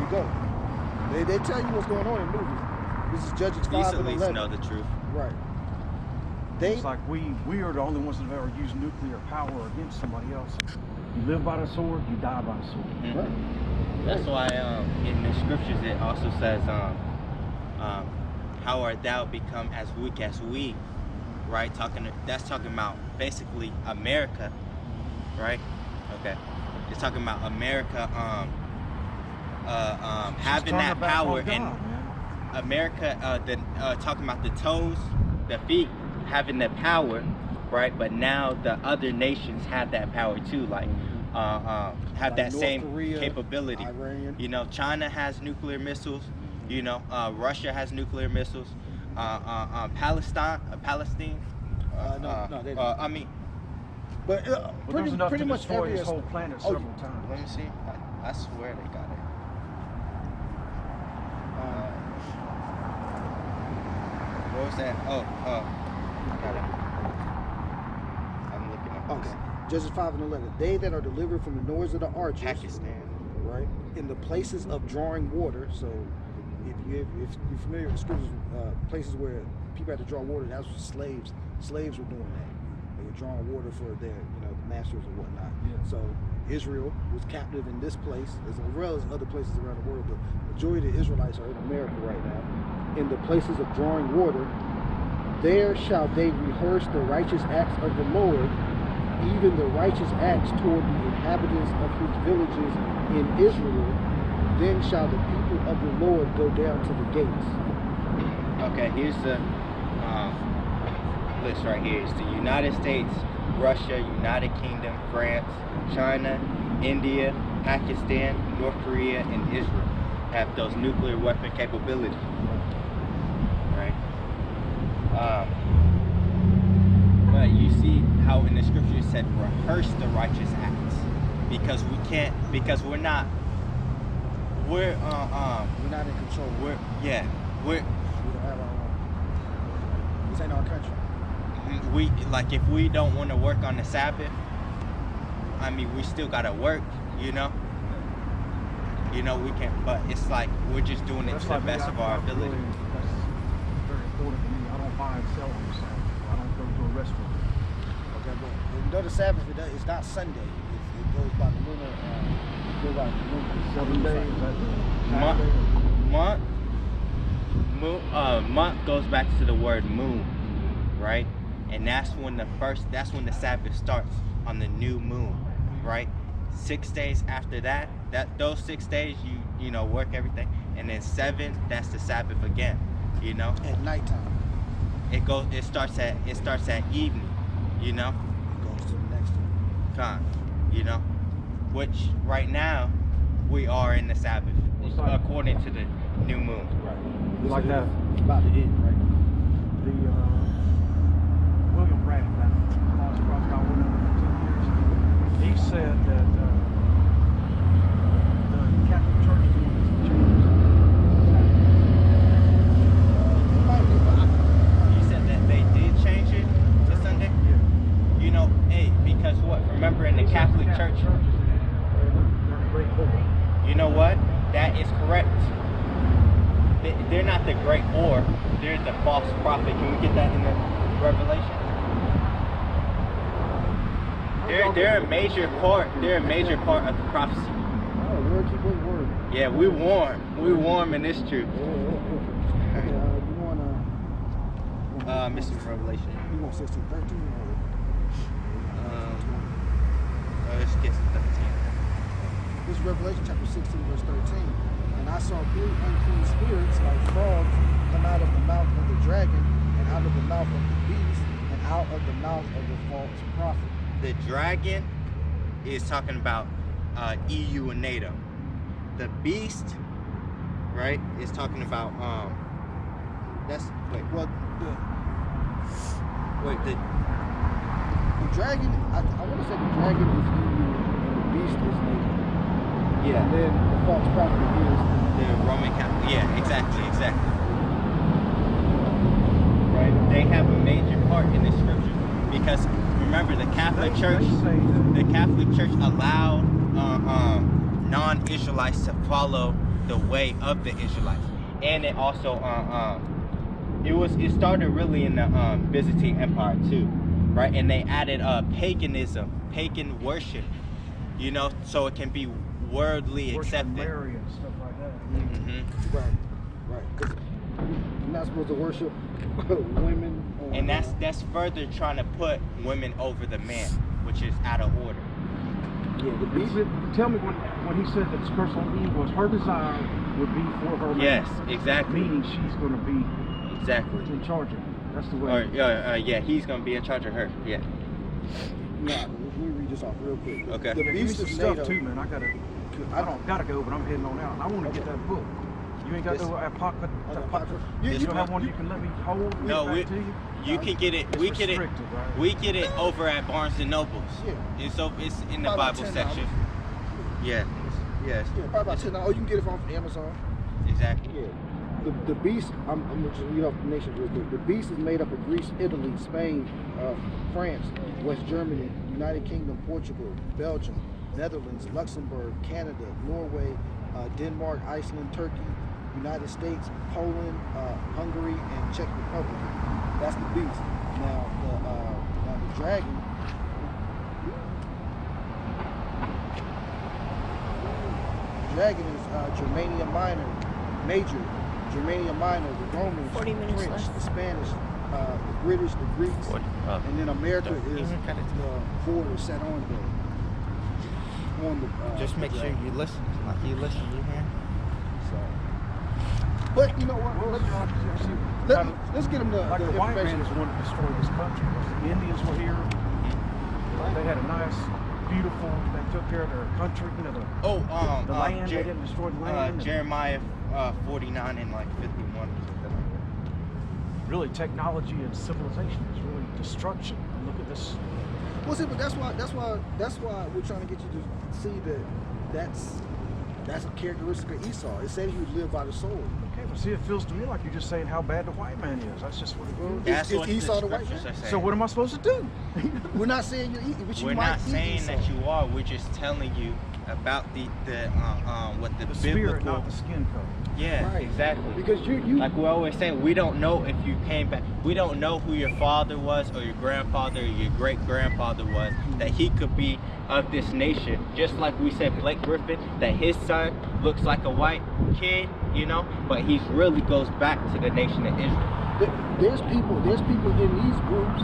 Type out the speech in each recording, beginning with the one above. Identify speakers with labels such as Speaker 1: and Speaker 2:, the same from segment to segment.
Speaker 1: you go. They tell you what's going on in movies. This is Judges 5 and 11.
Speaker 2: At least know the truth.
Speaker 1: Right.
Speaker 3: It's like we are the only ones that have ever used nuclear power against somebody else. You live by the sword, you die by the sword.
Speaker 2: Mm-hmm.
Speaker 1: Right.
Speaker 2: That's why in the scriptures it also says, how art thou become as weak as we, right? That's talking about basically America, right? Okay. It's talking about America having that power, and America talking about the toes, the feet having the power, right? But now the other nations have that power too, like have that
Speaker 1: North
Speaker 2: same
Speaker 1: Korea,
Speaker 2: capability.
Speaker 1: Iran.
Speaker 2: You know, China has nuclear missiles. You know, Russia has nuclear missiles. Palestine.
Speaker 1: No, they don't.
Speaker 2: I mean,
Speaker 1: but
Speaker 3: there's enough
Speaker 1: pretty
Speaker 3: to
Speaker 1: much
Speaker 3: destroy
Speaker 1: every
Speaker 3: this whole planet several times.
Speaker 2: let me see. I swear they got it. What was that? I got it. I'm looking at this.
Speaker 1: Okay. Judges 5 and 11. They that are delivered from the noise of the archers,
Speaker 2: Pakistan.
Speaker 1: right, in the places of drawing water. So, if you're familiar with scriptures, places where people had to draw water, that was slaves. Slaves were doing that. They were drawing water for their, masters or whatnot.
Speaker 3: Yeah.
Speaker 1: So Israel was captive in this place, as well as other places around the world. The majority of the Israelites are in America right now. In the places of drawing water, there shall they rehearse the righteous acts of the Lord, even the righteous acts toward the inhabitants of his villages in Israel. Then shall the people of the Lord go down to the gates.
Speaker 2: Okay, here's the list right here. It's the United States, Russia, United Kingdom, France, China, India, Pakistan, North Korea, and Israel have those nuclear weapon capabilities. Right? But you see how in the scripture it said rehearse the righteous acts, because we're not
Speaker 1: in control.
Speaker 2: we
Speaker 1: don't have our own. This ain't our country.
Speaker 2: If we don't want to work on the Sabbath, I mean, we still gotta work, we can, but it's like we're just doing it to the best of our ability.
Speaker 3: That's very important to me. I don't buy and sell on the Sabbath. I don't go to a restaurant.
Speaker 1: Okay, but when you go to Sabbath, it's not Sunday. It goes by the lunar. It goes by the lunar.
Speaker 3: 7 days.
Speaker 2: Month goes back to the word moon, right? And that's when the Sabbath starts, on the new moon, right? 6 days after that, those 6 days you work everything, and then 7, that's the Sabbath again,
Speaker 1: At nighttime.
Speaker 2: It starts at evening,
Speaker 1: It goes to the next one.
Speaker 2: time, which right now we are in the Sabbath according to the new moon.
Speaker 1: Right.
Speaker 3: Like that.
Speaker 1: It's about to end, right?
Speaker 3: The William Branham, that lost prophet I went over 2 years, he said that the Catholic Church is doing this change.
Speaker 2: You said that they did change it to Sunday?
Speaker 3: Yeah.
Speaker 2: Because what? Remember in the Catholic Church,
Speaker 3: they're the great hope.
Speaker 2: you know what? That is correct. They're not the great whore, they're the false prophet. Can we get that in the Revelation? They're a major part. They're a major part of the prophecy.
Speaker 1: Oh, Lord, keep his word.
Speaker 2: Yeah, we warm in this truth.
Speaker 1: Okay, you want
Speaker 2: Missing Revelation.
Speaker 1: You want 16, 13,
Speaker 2: Let's get to 13.
Speaker 1: This is Revelation chapter 16, verse 13. And I saw 3 unclean spirits like frogs come out of the mouth of the dragon, and out of the mouth of the beast, and out of the mouth of the false prophet.
Speaker 2: The dragon is talking about EU and NATO. The beast, right, is talking about the
Speaker 1: dragon, I want to say the dragon is EU and the beast is NATO.
Speaker 2: Yeah.
Speaker 1: And then the false prophet is
Speaker 2: the Roman Catholic. Yeah, exactly. Right. They have a major part in this scripture because remember the Catholic Church allowed non-Israelites to follow the way of the Israelites. And it also it started really in the Byzantine Empire too, right? And they added paganism, pagan worship, you know, so it can be worldly
Speaker 3: Worship
Speaker 2: accepted.
Speaker 3: Mary and stuff like that.
Speaker 2: Hmm.
Speaker 1: Right. Because you're not supposed to worship women.
Speaker 2: And that's further trying to put women over the man, which is out of order.
Speaker 1: Yeah, the beast.
Speaker 3: Tell me when he said that the curse on Eve was her desire would be for her man.
Speaker 2: Yes, exactly.
Speaker 3: Meaning she's going to be
Speaker 2: Exactly.
Speaker 3: in charge of him. That's the way.
Speaker 2: Or yeah, he's gonna be in charge of her. Yeah.
Speaker 1: Nah, let me read this off real quick.
Speaker 2: Okay.
Speaker 1: The
Speaker 3: Yeah, give me
Speaker 1: beast
Speaker 3: some
Speaker 1: is
Speaker 3: stuff
Speaker 1: made of.
Speaker 3: too, man. I don't gotta go, but I'm heading on out. And I want to get that book. You ain't got
Speaker 1: Yes.
Speaker 3: no apocrypha.
Speaker 1: You
Speaker 3: You don't have one you can let me hold.
Speaker 2: No,
Speaker 3: get back to you.
Speaker 2: you can get it.
Speaker 3: It's
Speaker 2: We get it.
Speaker 3: restricted, right?
Speaker 2: We get it over at Barnes and Nobles.
Speaker 1: Yeah.
Speaker 2: It's in the
Speaker 1: Probably
Speaker 2: Bible
Speaker 1: $10.
Speaker 2: section. Yeah. Yes.
Speaker 1: Yeah, probably about $10. Oh, you can get it from Amazon.
Speaker 2: Exactly.
Speaker 1: Yeah. The beast, I'm going to read off the nations real quick. The beast is made up of Greece, Italy, Spain, France, West Germany, United Kingdom, Portugal, Belgium, Netherlands, Luxembourg, Canada, Norway, Denmark, Iceland, Turkey, United States, Poland, Hungary, and Czech Republic. That's the beast. Now the dragon. Dragon is Germania Minor, Major, Germania Minor, the Romans,
Speaker 4: 40
Speaker 1: the
Speaker 4: minutes
Speaker 1: French,
Speaker 4: left.
Speaker 1: the Spanish, the British, the Greeks, and then America is the border set on the
Speaker 2: Just make sure
Speaker 1: dragon.
Speaker 2: you listen. Like you listen, you hear.
Speaker 1: So, but you know what? Let's get them the
Speaker 3: Like the white man
Speaker 1: information.
Speaker 3: is wanting to destroy this country. The Indians were here. They had a nice, beautiful. They took care of their country. You know, the land. They didn't destroy the land.
Speaker 2: Jeremiah 49 and like 51 or something like that.
Speaker 3: Really, technology and civilization is really destruction. And look at this.
Speaker 1: Well, see, but that's why we're trying to get you to see that that's a characteristic of Esau. It said he would live by the sword.
Speaker 3: Okay, but see, it feels to me like you're just saying how bad the white man is. That's just what it is.
Speaker 2: That's
Speaker 1: Is
Speaker 2: what
Speaker 1: Esau the
Speaker 2: the
Speaker 1: white
Speaker 2: scriptures
Speaker 1: man?
Speaker 2: are saying.
Speaker 3: So what am I supposed to do?
Speaker 1: We're not saying you're eating, but you
Speaker 2: We're
Speaker 1: might
Speaker 2: not
Speaker 1: eat
Speaker 2: saying
Speaker 1: Esau.
Speaker 2: that you are. We're just telling you about what the
Speaker 3: The
Speaker 2: biblical.
Speaker 3: spirit, not the skin color.
Speaker 2: Yeah,
Speaker 1: Right.
Speaker 2: exactly.
Speaker 1: Because you
Speaker 2: Like we always say, we don't know if you came back. We don't know who your father was or your grandfather or your great grandfather was, that he could be of this nation. Just like we said, Blake Griffin, that his son looks like a white kid, you know, but he really goes back to the nation of Israel.
Speaker 1: there's people in these groups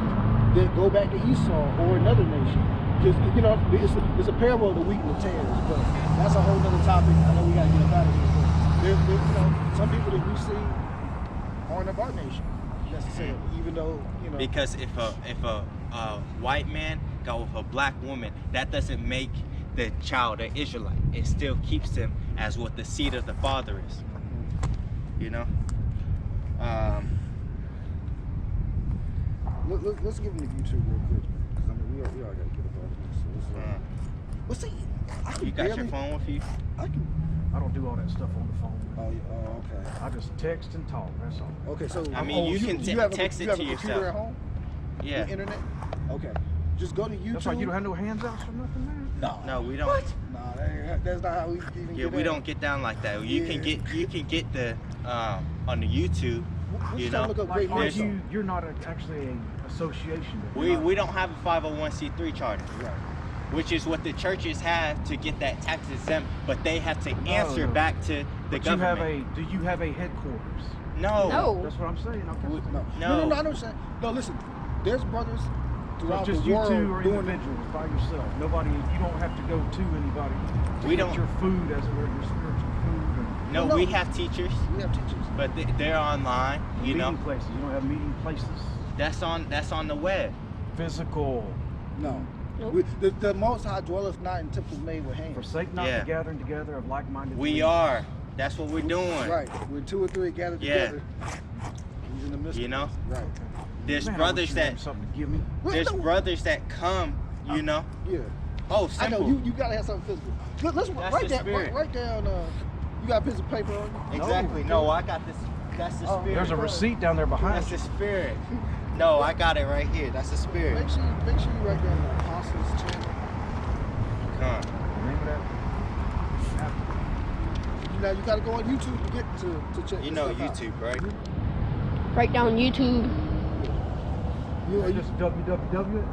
Speaker 1: that go back to Esau or another nation. Because you know, it's a parable of the wheat and the tares, but that's a whole other topic. I know we gotta get up out of here. But there's you know, some people that we see aren't of our nation necessarily, even though you know.
Speaker 2: Because if a white man got with a black woman, that doesn't make the child an Israelite. It still keeps him as what the seed of the father is. You know.
Speaker 1: Let's give them the YouTube real quick, because I mean we all gotta get up out of this. So it's well, see, I can
Speaker 2: You got
Speaker 1: barely,
Speaker 2: your phone with you?
Speaker 1: I can.
Speaker 3: I don't do all that stuff on the phone.
Speaker 1: Okay.
Speaker 3: I just text and talk. That's all.
Speaker 1: Okay, so
Speaker 2: I mean, you can
Speaker 1: have
Speaker 2: text
Speaker 1: you
Speaker 2: it
Speaker 1: have
Speaker 2: to
Speaker 1: a computer
Speaker 2: yourself.
Speaker 1: at home?
Speaker 2: Yeah.
Speaker 1: The internet? Okay. Just go to YouTube.
Speaker 3: That's why you don't have no hands out or nothing, man.
Speaker 1: No.
Speaker 2: No, we don't.
Speaker 1: No, that's not how we even
Speaker 2: Yeah,
Speaker 1: get
Speaker 2: we
Speaker 1: in.
Speaker 2: don't get down like that. You
Speaker 1: Yeah.
Speaker 2: can get the on the YouTube.
Speaker 1: We're
Speaker 2: You
Speaker 1: just trying to
Speaker 2: know,
Speaker 1: look up
Speaker 3: Like,
Speaker 1: great
Speaker 3: aren't
Speaker 1: men.
Speaker 3: you're not actually an association. then.
Speaker 2: We don't have a 501c3 charter,
Speaker 1: Right.
Speaker 2: which is what the churches have to get that tax exempt, but they have to answer
Speaker 3: No.
Speaker 2: back to the
Speaker 3: But you have
Speaker 2: government.
Speaker 3: do you have a headquarters?
Speaker 2: No.
Speaker 3: That's what I'm saying. Okay.
Speaker 1: No, I don't say. No, listen. There's brothers
Speaker 3: So
Speaker 1: throughout
Speaker 3: just
Speaker 1: the
Speaker 3: you
Speaker 1: world
Speaker 3: two are
Speaker 1: doing
Speaker 3: individuals by yourself. Nobody. You don't have to go to anybody. To
Speaker 2: We
Speaker 3: get
Speaker 2: don't-
Speaker 3: your food as it were, your spiritual food and
Speaker 2: No,
Speaker 1: No.
Speaker 2: we have teachers,
Speaker 1: We have teachers.
Speaker 2: but they're online. You
Speaker 3: meeting
Speaker 2: know,
Speaker 3: places. You don't have meeting places.
Speaker 2: that's on the web.
Speaker 3: Physical.
Speaker 1: No.
Speaker 4: Nope.
Speaker 1: The Most High dwelleth not in temples made with hands.
Speaker 3: Forsake not
Speaker 2: Yeah.
Speaker 3: the gathering together of like-minded.
Speaker 2: We
Speaker 3: believers.
Speaker 2: are. That's what we're doing.
Speaker 1: Right. When two or three gathered
Speaker 2: Yeah.
Speaker 1: together, he's in the midst
Speaker 2: You
Speaker 1: of
Speaker 2: know?
Speaker 1: us. Right.
Speaker 2: There's
Speaker 3: Man, I
Speaker 2: brothers
Speaker 3: wish you had
Speaker 2: that
Speaker 3: something to give me.
Speaker 1: Well,
Speaker 2: there's
Speaker 1: no,
Speaker 2: brothers that come. You know.
Speaker 1: Yeah.
Speaker 2: Oh,
Speaker 1: I know
Speaker 2: simple.
Speaker 1: you gotta have something physical. Let's
Speaker 2: That's
Speaker 1: write
Speaker 2: the
Speaker 1: that.
Speaker 2: spirit.
Speaker 1: Write down. You got a piece of paper on you?
Speaker 2: Exactly. No, I got this. That's the
Speaker 1: Oh,
Speaker 2: spirit.
Speaker 3: There's a receipt down there behind
Speaker 2: That's
Speaker 3: you.
Speaker 2: the spirit. No, I got it right here. That's the spirit.
Speaker 1: Make sure you write down the Apostles' Channel.
Speaker 2: Come.
Speaker 3: The name of that?
Speaker 1: now you gotta go on YouTube to get to check.
Speaker 2: You
Speaker 1: this
Speaker 2: know
Speaker 1: stuff out.
Speaker 2: YouTube, right?
Speaker 4: Right down YouTube.
Speaker 1: You
Speaker 3: Just www.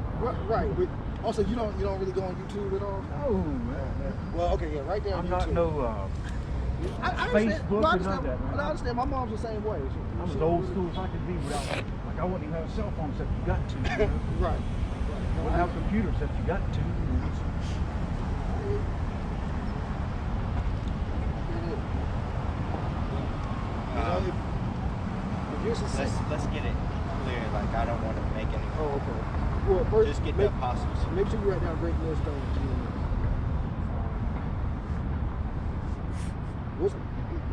Speaker 1: right. But also, you don't really go on YouTube at all.
Speaker 3: Oh man.
Speaker 1: Well, okay, yeah, right there on
Speaker 3: I'm
Speaker 1: YouTube.
Speaker 3: not no
Speaker 1: I understand.
Speaker 3: Facebook
Speaker 1: I
Speaker 3: and none
Speaker 1: understand.
Speaker 3: of that, man.
Speaker 1: I understand. My mom's the same way.
Speaker 3: I'm as old school as I can be without, like, I wouldn't even have a cell phone except you got to. You know?
Speaker 1: Right.
Speaker 3: I wouldn't have a computer except you got to.
Speaker 2: Let's get it clear. Like I don't want to make any.
Speaker 1: Oh, okay. Well, first,
Speaker 2: Just get the apostles.
Speaker 1: Make sure you write down Great Millstone.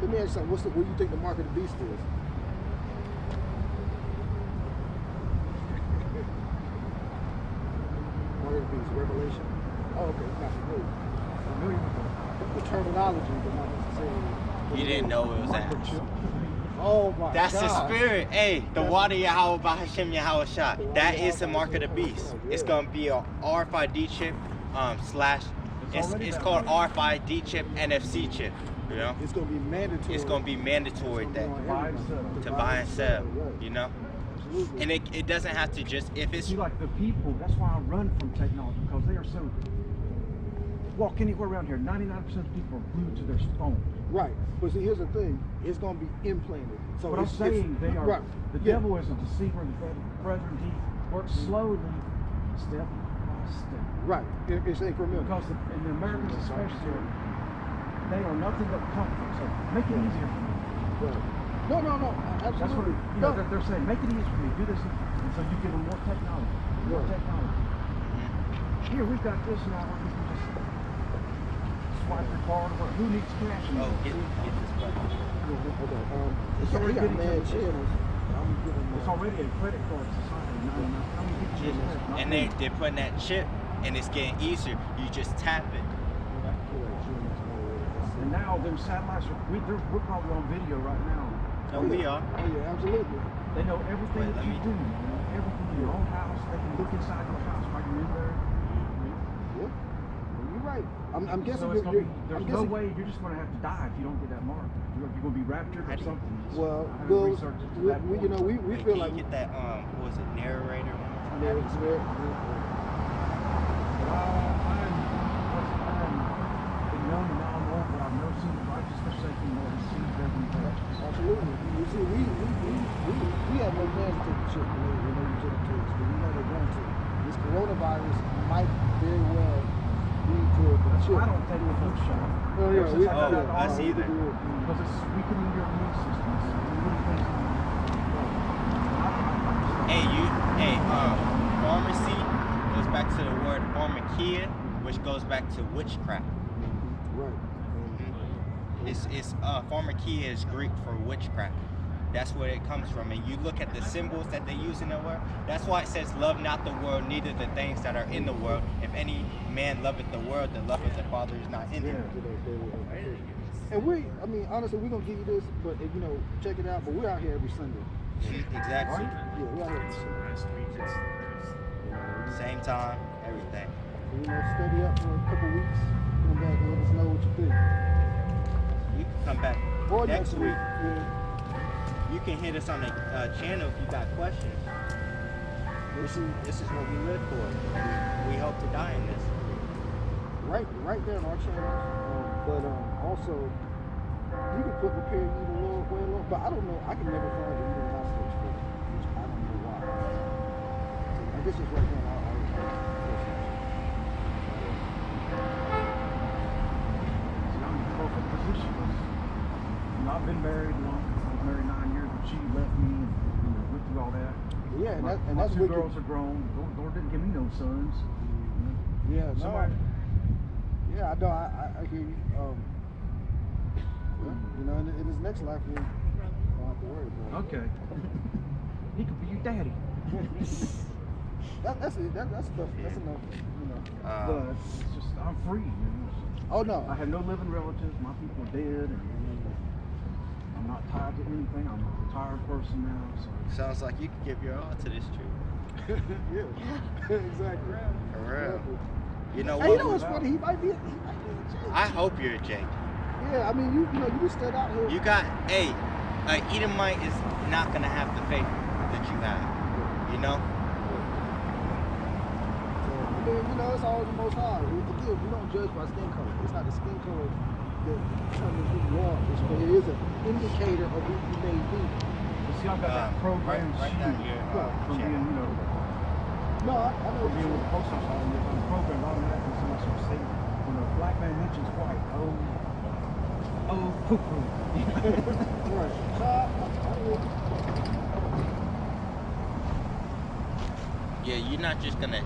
Speaker 1: Let me ask you something. What do you think the mark of the beast is? Mark of the beast, Revelation. Oh, okay. Not familiar with the terminology, but not necessarily.
Speaker 2: You didn't know it was that.
Speaker 1: Oh my
Speaker 2: That's
Speaker 1: God.
Speaker 2: the spirit. Hey, the water Yahweh Bahashem Yahweh Shah. That is the mark of the beast. It's gonna be a RFID chip slash. It's called RFID chip, NFC chip. You know.
Speaker 1: It's gonna be mandatory.
Speaker 2: It's gonna be mandatory that to buy and sell. You know.
Speaker 1: Absolutely.
Speaker 2: And it doesn't have to just if it's.
Speaker 3: See, like the people, that's why I run from technology, because they are so. Walk anywhere around here, 99% of people are glued to their phone.
Speaker 1: Right, but see, here's the thing: it's going to be implanted. So
Speaker 3: But I'm saying they are.
Speaker 1: right.
Speaker 3: The devil is a deceiver. The brethren, he works slowly, step by step.
Speaker 1: Right, it's incremental.
Speaker 3: Because in the Americans especially, they are nothing but comfort. So make it easier for me.
Speaker 1: Right. No, absolutely.
Speaker 3: That's what they're saying. Make it easier for me. Do this, and so you give them more technology. More technology. Here we've got this now where we can just swipe your card. Or who needs cash?
Speaker 2: Oh, get this button.
Speaker 3: It's already getting
Speaker 1: mad
Speaker 3: to
Speaker 1: channels.
Speaker 3: It's already a credit card society. How many people use that?
Speaker 2: And they're putting that chip, and it's getting easier. You just tap it.
Speaker 3: And now them satellites we're probably on video right now.
Speaker 2: No, we are.
Speaker 1: Oh yeah, absolutely.
Speaker 3: They know everything that you do. Everything in your own house. They can look inside your house while you're in there.
Speaker 1: Yeah, you're right. I'm guessing
Speaker 3: So there's no way you're just going to have to die if you don't get that mark. You're going to be raptured or something.
Speaker 1: Well,
Speaker 3: I haven't
Speaker 1: Bill,
Speaker 3: researched it to that
Speaker 1: we
Speaker 3: point.
Speaker 1: we
Speaker 2: Wait,
Speaker 1: feel
Speaker 2: can
Speaker 1: like
Speaker 2: you get that what was it, narrator?
Speaker 1: Absolutely. You see, we have no plans to take the chip when they took it to us, but we know they're going to. This coronavirus might very well lead to the chip.
Speaker 3: I don't take the flu shot.
Speaker 1: Oh yeah,
Speaker 2: I see that.
Speaker 3: Because it's weakening your immune system. It's really things.
Speaker 2: Pharmacy goes back to the word pharmakia, which goes back to witchcraft.
Speaker 1: Right.
Speaker 2: It's pharmakia is Greek for witchcraft. That's where it comes from. And you look at the symbols that they use in the world. That's why it says, "Love not the world, neither the things that are in the world. If any man loveth the world, the love of the Father is not in him."
Speaker 1: And honestly, we're gonna give you this, but check it out. But we're out here every Sunday.
Speaker 2: Exactly.
Speaker 1: Yeah, we're out here every Sunday.
Speaker 2: Same time, everything.
Speaker 1: So, study up for a couple weeks. Come back and let us know what you think.
Speaker 2: You can come back
Speaker 1: Or
Speaker 2: next week.
Speaker 1: Yeah.
Speaker 2: You can hit us on the channel if you got questions. This is what we live for. We hope to die in this.
Speaker 1: Right there on our channel. But also, you can put prepare you the Lord way along. But I don't know. I can never find it even in my search for it, which I don't know why. I guess it's right there on our
Speaker 3: I'm in the perfect position. I've been married long. I was married 9 years, but she left me and went through all that.
Speaker 1: Yeah, and
Speaker 3: my
Speaker 1: that's
Speaker 3: two
Speaker 1: wicked.
Speaker 3: girls are grown. Lord didn't give me no sons.
Speaker 1: Yeah,
Speaker 3: Somebody.
Speaker 1: Yeah, I know. I hear you. Well, in his next life, we don't have to worry about it.
Speaker 3: Okay. He could be your daddy.
Speaker 1: That's it. That's enough. That's enough.
Speaker 3: But it's just I'm free.
Speaker 1: Oh no.
Speaker 3: I have no living relatives. My people are dead, and I'm not tied to anything. I'm a retired person now. So
Speaker 2: Sounds like you could give your all to this truth.
Speaker 1: Yeah. Exactly.
Speaker 2: For real. You know
Speaker 1: Hey,
Speaker 2: what?
Speaker 1: you know what's funny? He might be a Jake.
Speaker 2: I hope you're a Jake.
Speaker 1: Yeah, I mean, you know, you just stood out here.
Speaker 2: You got, hey, an Edomite is not gonna have the faith that you have. You know?
Speaker 1: I mean, you know, it's all the Most High. Again, we don't judge by skin color. It's not the skin color that determines who you are. It is an indicator of who you may be.
Speaker 3: You see, I've got that program
Speaker 2: right down
Speaker 3: sheet
Speaker 2: here.
Speaker 3: from being, you know,
Speaker 1: No, I know
Speaker 3: from being with the post office. I'm programmed automatically so much from saying when a black man mentions white, oh, poo-poo.
Speaker 1: Right.
Speaker 2: Yeah, you're not just gonna,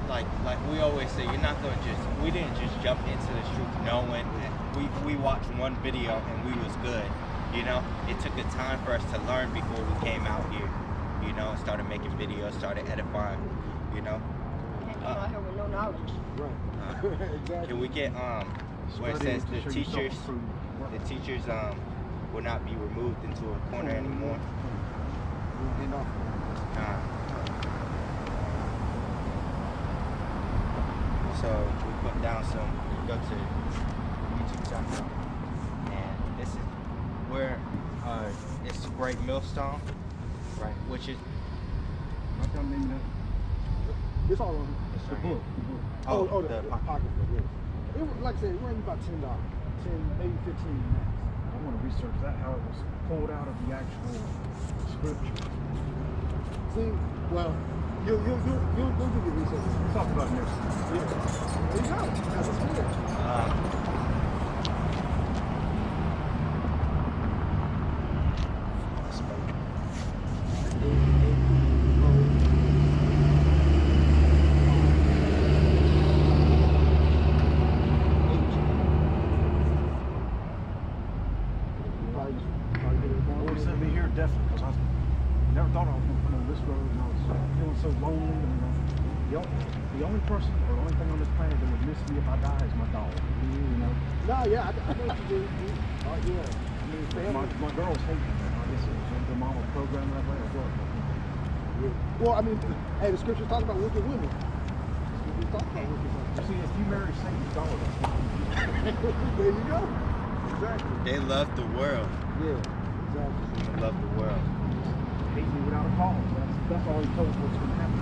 Speaker 2: like we always say, you're not gonna just, we didn't just jump into the truth knowing that we watched one video and we was good, you know? It took a time for us to learn before we came out here, you know, started making videos, started edifying, you know?
Speaker 4: And came out here with no knowledge.
Speaker 1: Right. Exactly.
Speaker 2: Can we get, where it says the teachers will not be removed into a corner anymore?
Speaker 1: Enough.
Speaker 2: So we put down we go to YouTube.com, and this is where it's Great Millstone, right? Which is
Speaker 3: Not gonna name that.
Speaker 1: It's all on
Speaker 3: It's the book.
Speaker 1: Oh,
Speaker 2: the
Speaker 1: the pocket book, yeah. It was, like I said, it ran about $10. 10, maybe 15 max.
Speaker 3: I want to research that, how it was pulled out of the actual scripture.
Speaker 1: See, well, you'll do your research.
Speaker 3: We'll talk about it next time.
Speaker 1: Yeah. There you go. That's a spirit.
Speaker 3: Lord sent me here definitely because I never thought I was going to come on this road and I was feeling so lonely. And the only person or the only thing on this planet that would miss me if I die is my dog. You know?
Speaker 1: No, yeah, I know what you do. Oh, yeah. I mean,
Speaker 3: My girls hate me, man. I guess their mama programmed that way or what.
Speaker 1: yeah. Well, I mean, hey, the scriptures talk about wicked women. The scriptures talk about wicked women.
Speaker 3: You see, if you marry Satan's daughter,
Speaker 1: There you go. Exactly.
Speaker 2: they love the world.
Speaker 1: Yeah, exactly.
Speaker 2: They love the world.
Speaker 3: hate me without a cause. That's all he told us what's going to happen.